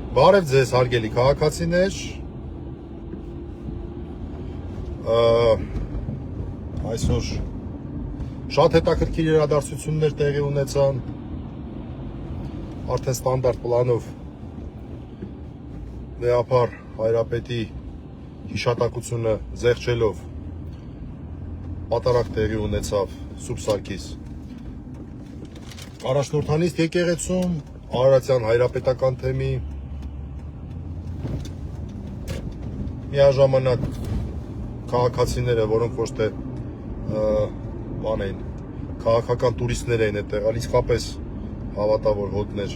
Բարև ձեզ հարգելի քաղաքացիներ, այսօր շատ հետաքրքիր իրադարձություններ տեղի ունեցան, արդեն ստանդարտ պլանով Վեհապար Հայրապետի հիշատակությունը զեղչելով պատարագ տեղի ունեցավ Սուրբ Սարգիս առաջնորդանիստ եկեղեցում, Արարատյան հայրապետական թեմի միաժամանակ քաղաքացիները, որոնք ոչ թե բան էին, քաղաքական տուրիստներ էին այդտեղ, իսկապես հավատավոր հոտներ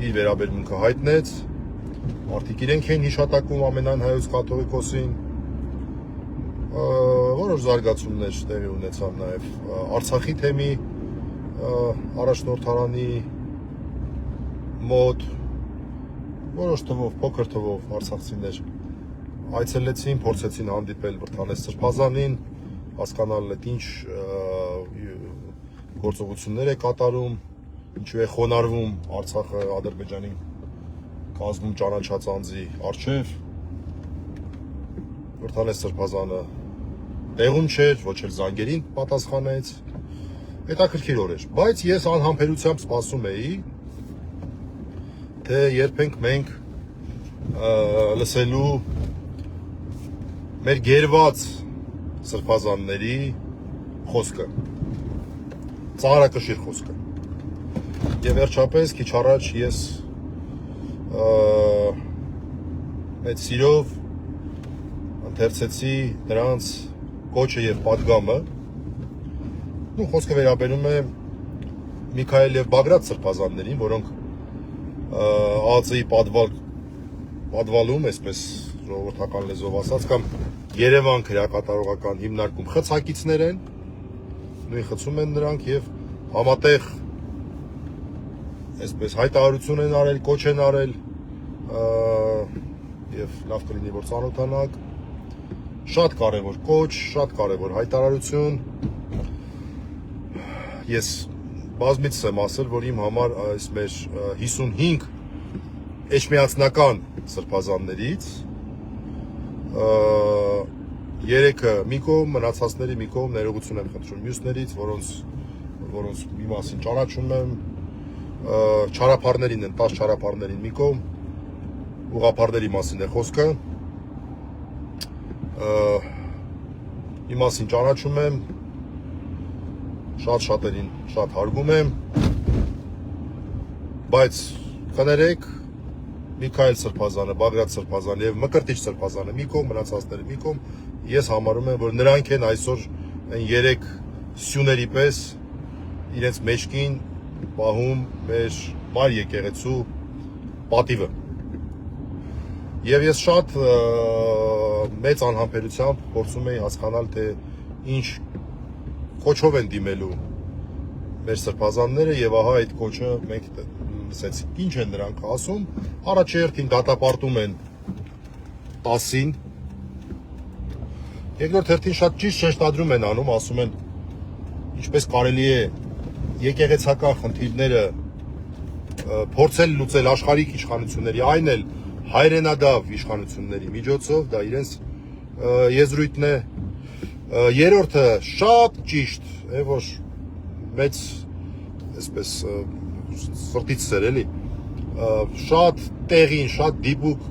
իր վերաբերմունքը հայտնեց, մարդիկ իրենք էին հիշատակում ամենայն հայոց կաթողիկոսին, որոշ զարգացումներ տեղի ունեցան նաև Արցախի թեմի առաջնորդարանի մոտ, որոշ թվով, փոքր թվով արցախցիներ այցելեցին, փորձեցին հանդիպել Վրդանես Սրբազանին, հասկանալ ինչ գործողություններ է կատարում, ինչու է խոնարհվում Արցախը Ադրբեջանի կազմում ճանաչած անձի առջև, Վրդանես Սրբազանը տեղում չէր, ոչ էլ զանգերին պատասխանեց, հետաքրքիր օր էր, բայց ես անհամբերությամբ սպասում էի, թե երբ ենք մենք լսելու մեր գերված սրբազանների խոսքը, ծաղրակշիռ խոսքը, եւ վերջապես քիչ առաջ ես այդ սիրով ընթերցեցի նրանց կոչը եւ պատգամը, խոսքը վերաբերում է Միքայել եւ Բագրատ սրբազաններին, որոնք ԱԱԾ-ի պատվալում, այսպես ժողովրդական լեզվով ասած, կամ Երևան քրեակատարողական հիմնարկում խցակիցներ են, նույն խցում են նրանք եւ համատեղ այսպես հայտարարություն են արել, կոչ են արել եւ լավ կլինի որ ծանոթանաք, շատ կարեւոր կոչ, շատ կարեւոր հայտարարություն, ես բազմիցս եմ ասել, որ իմ համար այս մեր 55 էջմիածնական սրբազաններից 3-ը մի կողմ, մնացածների մի կողմ ներողություն եմ խնդրում մյուսներից, որոնց մի մասին ճանաչում եմ, չարապարներին են, 10 չարապարներին մի կողմ, ուղղափառների մասին է խոսքը, մի մասին ճանաչում եմ, շատ-շատերին շատ հարգում եմ, բայց կներեք Միքայել Սրբազանը, Բագրատ Սրբազանը եւ Մկրտիչ Սրբազանը մի կողմ, մնացածները մի կողմ, ես համարում եմ, որ նրանք են այսօր այն 3 սյուների պես իրենց մեջքին պահում մեր մար եկեղեցու պատիվը։ Եվ ես շատ մեծ անհամբերությամբ փորձում եի հասկանալ, թե ինչ կոչով են դիմելու մեր սրբազանները եւ ահա այդ կոչը մենք լսեցինք, ինչ են նրանք ասում, առաջերտին դատապարտում են 10-ին, երկրորդ հերթին շատ ճիշտ շեշտադրում են անում, ասում են ինչպես կարելի է եկեղեցական խնդիրները փորձել լուծել աշխարհիկ իշխանությունների, այն էլ հայրենադավ իշխանությունների միջոցով, դա իրենց եզրույթն է, երրորդը շատ ճիշտ է, որ մեծ այսպես սրտից սեր էլի, շատ տեղին, շատ դիպուկ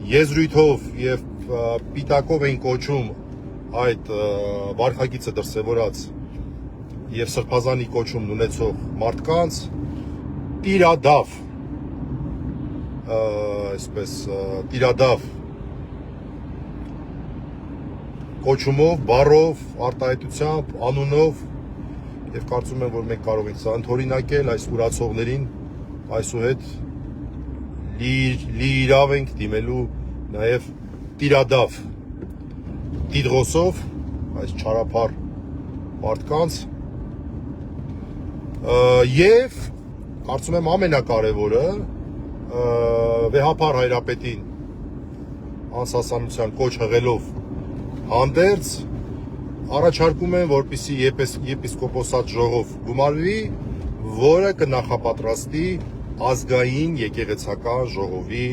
եզրույթով եւ պիտակով էին կոչում այդ վարքագիծը դրսևորած եւ սրբազանի կոչումն ունեցող մարդկանց տիրադավ, այսպես տիրադավ կոչումով, բառով, արտահայտությամբ, անունով եւ կարծում եմ, որ մենք կարող ենք սա ընդօրինակել այս ուրացողներին, այսուհետ լիիրավ ենք դիմելու նաեւ տիրադավ Տիդղոսով, այս չարապար մարդկանց եւ կարծում եմ ամենակարևորը Վեհապար Հայրապետին անսասանության կոչ հղելով հանդերձ առաջարկում են, որպեսզի եպիսկոպոսատ ժողով գումարվի, որը կնախապատրաստի ազգային եկեղեցական ժողովի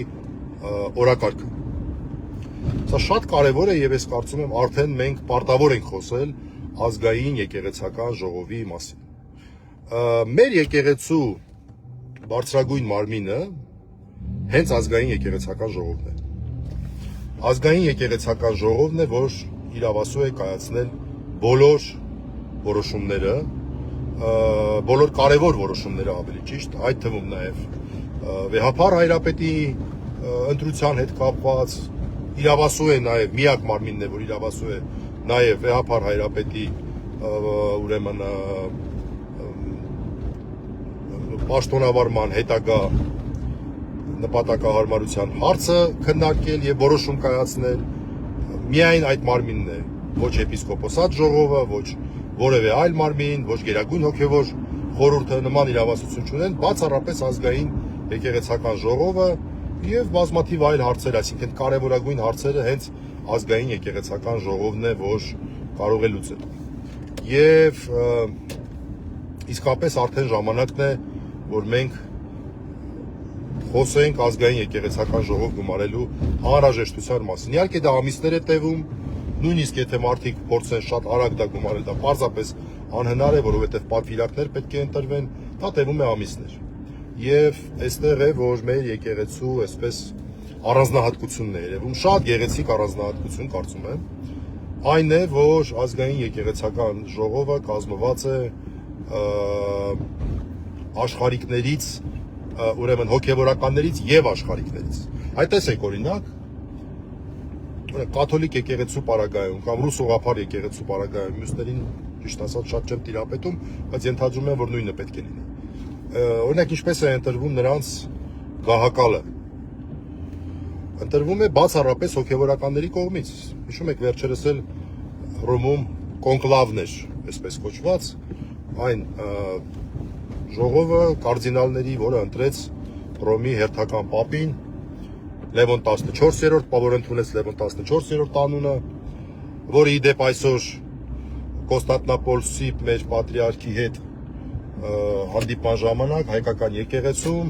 օրակարգը։ Սա շատ կարևոր է եւ ես կարծում եմ արդեն մենք պարտավոր ենք խոսել ազգային եկեղեցական ժողովի մասին։ Մեր եկեղեցու բարձրագույն մարմինը հենց ազգային եկեղեցական ժողովն է։ Ազգային եկեղեցական ժողովն է, որ իրավասու է կայացնել բոլոր որոշումները, բոլոր կարևոր որոշումները ավելի ճիշտ, այդ թվում նաև վեհափառ հայրապետի ընտրության հետ կապված իրավասու է նաև միակ մարմինն է, որ իրավասու է նաև վեհափառ հայրապետի ուրեմն պաշտոնավարման հետագա նպատակահարմարության հարցը քննարկել եւ որոշում կայացնել միայն այդ մարմինն է, ոչ եպիսկոպոսատ ժողովը, ոչ որևէ այլ մարմին, ոչ գերագույն հոգևոր խորհուրդը նման իրավասություն չունեն, բացառապես ազգային եկեղեցական ժողովը եւ բազմաթիվ այլ հարցեր, այսինքն կարևորագույն հարցերը հենց ազգային եկեղեցական ժողովն է, որ կարող է լուծել։ Եվ իսկապես արդեն ժամանակն է, որ մենք խոսենք ազգային եկեղեցական ժողով գումարելու անհրաժեշտության մասին։ Իհարկե դա ամիսներ է տևում, նույնիսկ եթե մարդիկ փորձեն շատ արագ դա գումարել, դա պարզապես անհնար է, որովհետև պատվիրակներ պետք է ընտրվեն, դա տևում է ամիսներ։ Եվ այստեղ է, որ մեր եկեղեցու այսպես առանձնահատկությունն է երևում, շատ գեղեցիկ առանձնահատկություն կարծում եմ, այն է, որ ազգային եկեղեցական ժողովը կազմված է աշխարհիկներից, ուրեմն հոգևորականներից եւ աշխարհիկներից։ Այդ տեսեք օրինակ, կաթոլիկ եկեղեցու պարագայում կամ ռուս ուղղափառ եկեղեցու պարագայում, մյուսներին ճիշտ ասած շատ չեմ տիրապետում, բայց ենթադրում եմ, որ նույնը պետք է լինի։ Օրինակ ինչպես է ընտրվում նրանց գահակալը։ Ընտրվում է բացառապես հոգևորականների կողմից։ Հիշում եք վերջերս էլ Հռոմում կոնկլավն էր, այսպես կոչված, այն ժողովը կարդինալների, որը ընտրեց Հռոմի հերթական պապին Լևոն 14-րդ, որ ընդունեց Լևոն 14-րդ անունը, որը ի դեպ այսօր Կոստանդնապոլսի մեր պատրիարքի հետ հանդիպման ժամանակ հայկական եկեղեցում,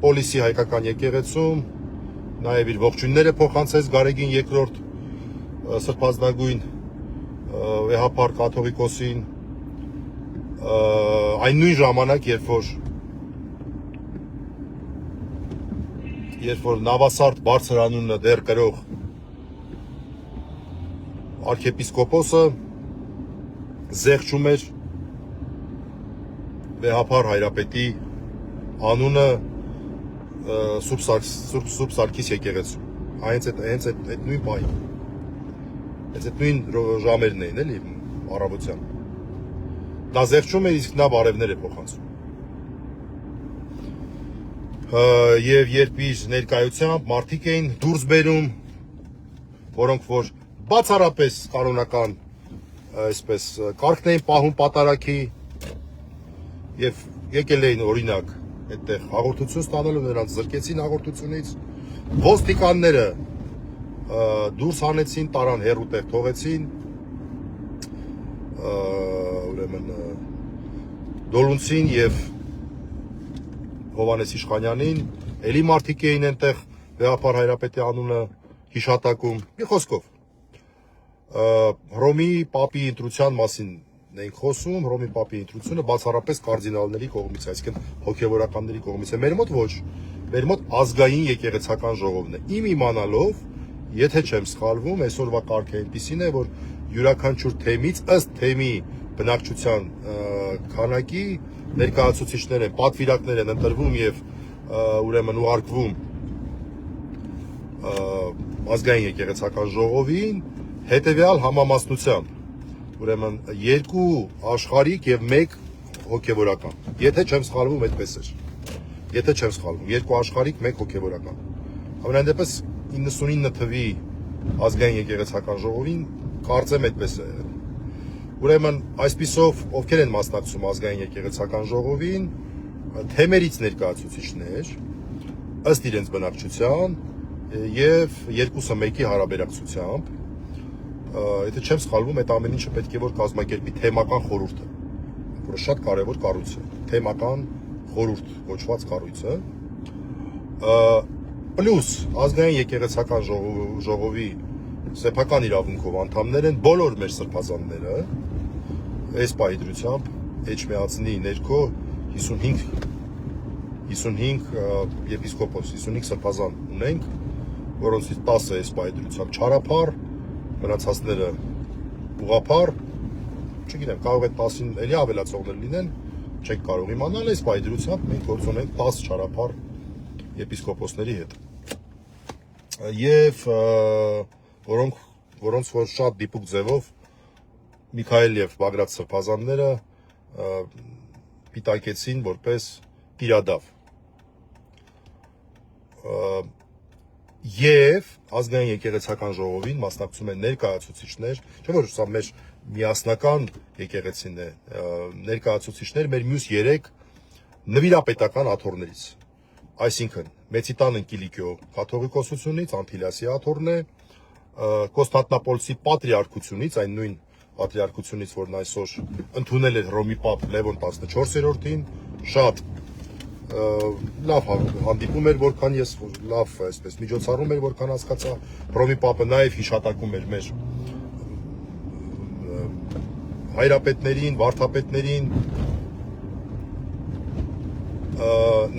Պոլիսի հայկական եկեղեցում, նաև իր ողջույնները փոխանցեց Գարեգին II սրբազնագույն վեհափառ կաթողիկոսին, այն նույն ժամանակ, երբ որ Նավասարդ բարձր անունը դեռ կրող արքեպիսկոպոսը զեղչում էր վեհափառ հայրապետի անունը Սուրբ Սարգիս եկեղեցու։ Հենց այդ նույն պահին, հենց այդ նույն ժամերն էին, էլի, առավոտյան։ Դա զեղչում է, իսկ նա բարևներ է փոխանցում։ Եվ երբ իր ներկայությամբ մարդիկ էին դուրս բերում, որոնք որ բացառապես կանոնական այսպես կարգն էին պահում պատարագի եւ եկել էին օրինակ այդտեղ հաղորդություն ստանալու, նրանց զրկեցին հաղորդությունից, ոստիկանները դուրս հանեցին, տարան հեռու տեղ թողեցին, ուրեմն Դոլունցին եւ Հովանես Իշխանյանին, էլի մարդիկ էին այնտեղ վեհափառ հայրապետի անունը հիշատակում։ Մի խոսքով, Հռոմի պապի ընտրության մասին ենք խոսում, Հռոմի պապի ընտրությունը բացառապես կարդինալների կողմից, այսինքն հոգևորականների կողմից է։ Մեր մոտ ոչ, մեր մոտ ազգային եկեղեցական ժողովն է։ Իմ իմանալով, եթե չեմ սխալվում, այսօրվա կարգը այնպիսին է, որ յուրաքանչյուր թեմից ըստ թեմի բնակչության քանակի ներկայացուցիչներ են, պատվիրակներ են ընտրվում եւ ուրեմն ուղարկվում ազգային եկեղեցական ժողովին հետեւյալ համամասնությամբ, ուրեմն 2 աշխարհիկ եւ 1 հոգևորական։ Եթե չեմ սխալվում, այդպես էր։ Եթե չեմ սխալվում, 2 աշխարհիկ, 1 հոգևորական։ Ամենայն դեպս 99 թվի ազգային եկեղեցական ժողովին կարծեմ այդպես է։ Ուրեմն այսպիսով ովքեր են մասնակցում ազգային եկեղեցական ժողովին, թեմերից ներկայացուցիչներ, ըստ իրենց բնակչության եւ 2-ը 1-ի հարաբերակցությամբ, եթե չեմ սխալվում, այդ ամեն ինչը պետք է որ կազմակերպի թեմական խորհուրդը, որը շատ կարևոր կառույց է, թեմական խորհուրդ կոչված կառույցը, պլյուս ազգային եկեղեցական ժողովի սեփական իրավունքով անդամներ են բոլոր մեր սրբազանները, այս պահի էջմիածնի ներքո 55 եպիսկոպոս, 55 սրբազան ունենք, որոնցից 10-ը այս պահի չարափառ, մնացածները ուղղափառ, չգիտեմ, կարող է 10-ին էլի ավելացողներ լինեն, չենք կարող իմանալ, այս պահի մենք գործ ունենք 10 չարափառ եպիսկոպոսների հետ։ Եվ որոնց որ շատ դիպուկ ձևով Միքայել եւ Բագրատ սրբազանները պիտակեցին որպես տիրադավ։ Եվ ազգային եկեղեցական ժողովին մասնակցում են ներկայացուցիչներ, չէ՞ որ սա մեր միասնական եկեղեցին է, ներկայացուցիչներ մեր մյուս 3 նվիրապետական աթոռներից, այսինքն Մեծիտան Ընկիլիկիո կաթողիկոսությունից, Անտիլիասի աթոռն է, Կոստանդնապոլսի պատրիարքությունից, այն նույն պատրիարքությունից, որն այսօր ընդունել է Հռոմի Պապ Լևոն 14-րդին, շատ լավ հանդիպում էր, որքան ես լավ այսպես միջոցառում էր, որքան հասկացա, Հռոմի Պապը նաև հիշատակում էր մեր հայրապետներին, վարդապետներին,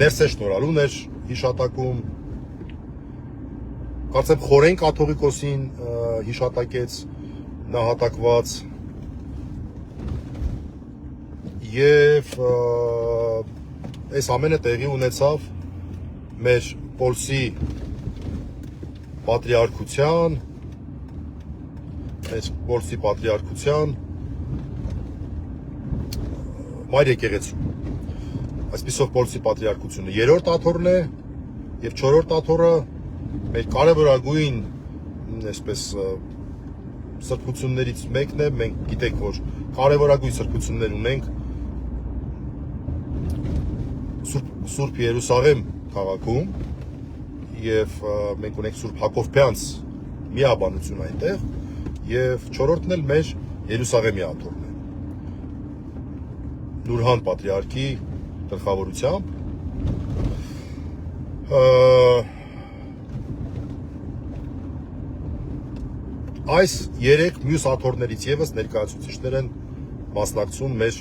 ներսե շնորհալուն էր հիշատակում, կարծեմ Խորեն կաթողիկոսին հիշատակեց նահատակված եւ այս ամենը տեղի ունեցավ մեր Պոլսի պատրիարքության մայր եկեղեցու։ Այսպիսով Պոլսի պատրիարքությունը 3-րդ աթոռն է եւ 4-րդ աթոռը մեր կարևորագույն այսպես սրբություններից մեկն է, մենք գիտենք, որ կարևորագույն սրբություններ ունենք Սուրբ Երուսաղեմ քաղաքում եւ մենք ունենք Սուրբ Հակոբյանց միաբանություն այնտեղ եւ 4-րդն էլ մեր Երուսաղեմի աթոռն է։ Նուրհան պատրիարքի գլխավորությամբ այս 3 մյուս աթոռներից եւս ներկայացուցիչներ են մասնակցում մեր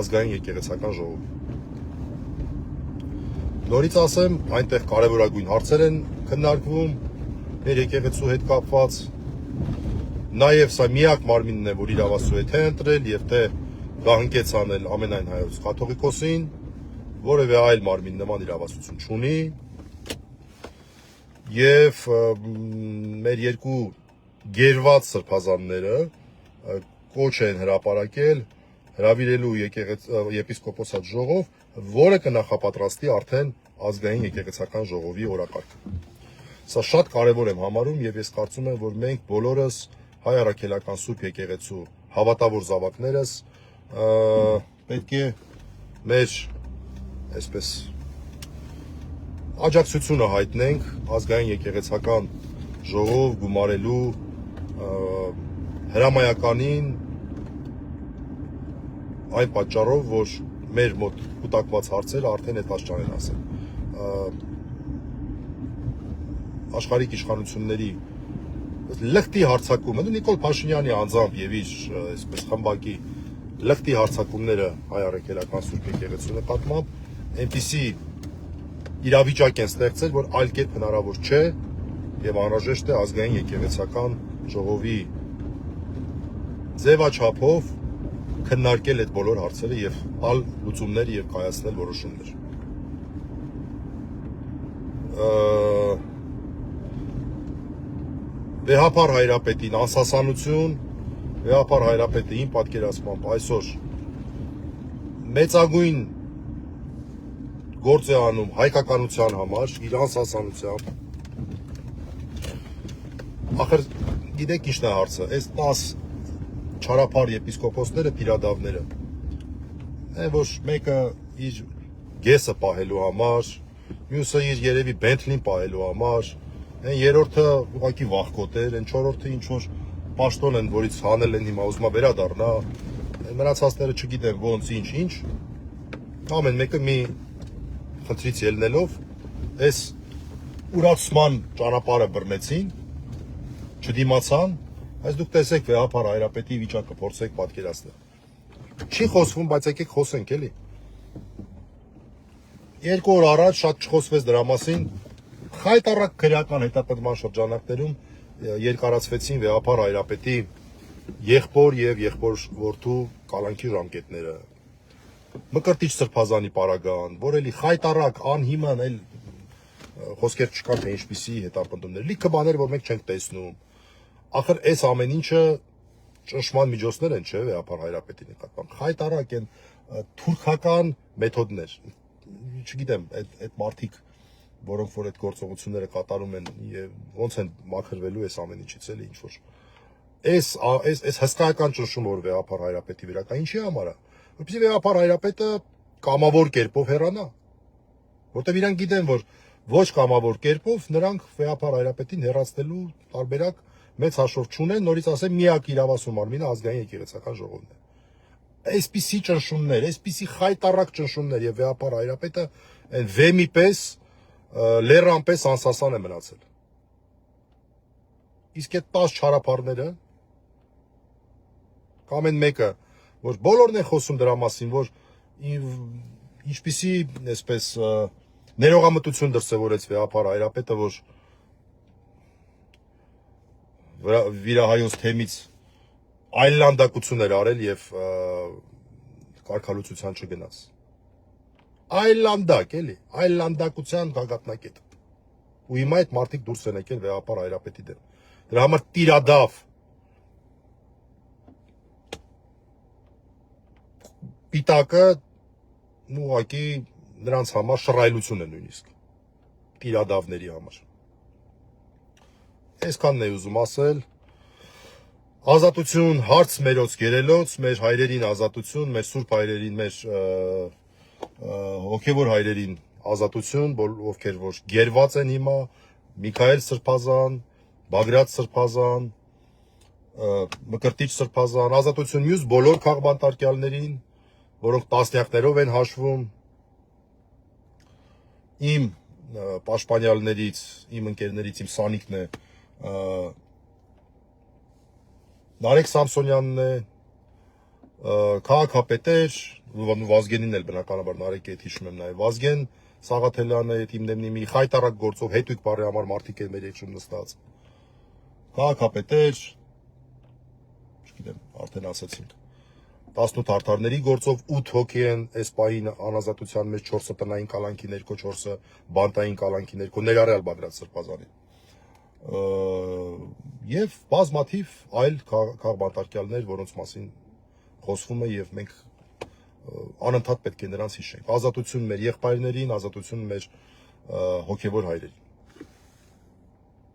ազգային եկեղեցական ժողովում։ Նորից ասեմ, այնտեղ կարևորագույն հարցեր են քննարկվում մեր եկեղեցու հետ կապված։ Նաև սա միակ մարմինն է, որ իրավասու է թե ընտրել եւ թե գահնկեց անել ամենայն հայոց կաթողիկոսին, որևէ այլ մարմին նման իրավասություն չունի։ Եվ մեր 2 գերված սրբազանները կոչ են հրապարակել հրավիրելու եպիսկոպոսատ ժողով, որը կնախապատրաստի արդեն ազգային եկեղեցական ժողովի օրակարգը։ Սա շատ կարևոր եմ համարում եւ ես կարծում եմ, որ մենք բոլորս հայ առաքելական Սուրբ եկեղեցու հավատավոր զավակներս պետք է մեր այսպես աջակցությունը հայտնենք ազգային եկեղեցական ժողով գումարելու հրամայականին այն պատճառով, որ մեր մոտ կուտակված հարցերը արդեն այդպես չեն ասել։ Աշխարհիկ իշխանությունների լղտի հարձակումը, Նիկոլ Փաշինյանի անձամբ եւ իր այսպես խմբակի լղտի հարձակումները հայ առաքելական Սուրբ եկեղեցու նկատմամբ այնպիսի իրավիճակ են ստեղծել, որ այլ կերպ հնարավոր չէ եւ անհրաժեշտ է ազգային եկեղեցական ժողովի ձևաչափով քննարկել այդ բոլոր հարցերը եւ տալ լուծումներ եւ կայացնել որոշումներ։ Վեհապար հայրապետին անսասանություն, Վեհապար հայրապետը իմ պատկերացմամբ այսօր մեծագույն գործ է անում հայկականության համար, իր անսասանությամբ։ Ախր գիտեք ինչն է հարցը, այս 10 չարափառ եպիսկոպոսները տիրադավները, որ մեկը իր գեսը պահելու համար, մյուսը իր երևի Բենթլին պահելու համար, այն երրորդը ուղղակի վախկոտ էր, այն չորրորդը ինչ որ պաշտոն են, որից հանել են հիմա ուզում է վերադառնա, մնացածները չգիտեմ ոնց ինչ, ամեն մեկը մի խնդրից ելնելով այս ուրացման ճանապարհը բռնեցին, չդիմացան, այս դուք տեսեք վեհապար հայրապետի վիճակը փորձեք պատկերացնել։ Չի խոսվում, բայց եկեք խոսենք էլի։ 2 օր առաջ շատ չխոսվեց դրա մասին, խայտառակ քրեական հետապնդման շրջանակներում երկարացվեցին վեհապար հայրապետի եղբոր եւ եղբոր որդու կալանքի ժամկետները։ Մկրտիչ Սրբազանի պարագան, որ էլի խայտառակ անհիմն էլ խոսքեր չկան թե ինչպիսի հետապնդումներ, լիքը բաներ, որ մենք չենք տեսնում։ Ախր այս ամեն ինչը ճնշման միջոցներ են, չէ՞, վեհապար հայրապետի նկատմամբ։ Խայտառակ են թուրքական մեթոդներ։ Չգիտեմ, այդ մարդիկ, որոնք որ այդ գործողությունները կատարում են եւ ոնց են մաքրվելու այս ամեն ինչից էլի ինչ որ։ Այս հսկայական ճնշումը որ վեհապար հայրապետի վրա կա, ինչի համար է։ Որպեսզի վեհապար հայրապետը կամավոր կերպով հեռանա, որտեղ իրանք գիտեն, որ ոչ կամավոր կերպով նրանք վեհապար հայրապետին հեռացնելու տարբերակ մեծ հաշվով չունեն, նորից ասեմ, միակ իրավասու մարմինը ազգային եկեղեցական ժողովն է։ Այսպիսի ճնշումներ, այսպիսի խայտառակ ճնշումներ եւ վեհապար հայրապետը այն վեմի պես լեռան պես անսասան է մնացել։ Իսկ այդ 10 չարապարները ամեն մեկը, որ բոլորն են խոսում դրա մասին, որ ինչպիսի այսպես ներողամտություն դրսևորեց վեհապար հայրապետը, որ վիրահայոց թեմից այլանդակություն էր արել եւ կարգալուծության չգնաց։ Այլանդակ, էլի, այլանդակության գագաթնակետ։ Ու հիմա այդ մարդիկ դուրս են եկել վեհապար հայրապետի դեմ։ Դրա համար տիրադավ պիտակը ուղղակի նրանց համար շռայլություն է նույնիսկ տիրադավների համար։ Այսքանն է ուզում ասել։ Ազատություն, հարց մերոց գերելոց, մեր հայրերին ազատություն, մեր սուրբ հայրերին, մեր հոգևոր հայրերին ազատություն, ովքեր որ գերված են հիմա, Միքայել Սրբազան, Բագրատ Սրբազան, Մկրտիչ Սրբազան, ազատություն մյուս բոլոր քաղբանտարկյալներին, որոնք տասնյակներով են հաշվում, իմ պաշտպանյալներից, իմ ընկերներից, իմ Սանիկն է, Նարեկ Սամսոնյանն է, քաղաքապետեր, Վազգենին էլ բնականաբար Նարեկի հետ հիշում եմ նաև, Վազգեն Սաղաթելյանը հետ իմ դեմնի մի խայտառակ գործով հետույք բարի համար մարդիկ էլ մեր եջում նստած, քաղաքապետեր, չգիտեմ, արդեն ասացինք, 18 արդարների գործով 8 հոգի են այս պահին անազատության մեջ, 4-ը տնային կալանքի ներքո, 4-ը բանտային կալանքի ներքո, ներառյալ Բագրատ Սրբազանին։ Եվ բազմաթիվ այլ քաղբանտարկյալներ, որոնց մասին խոսվում է եւ մենք անընդհատ պետք է նրանց հիշենք։ Ազատություն մեր եղբայրներին, ազատություն մեր հոգևոր հայրերին։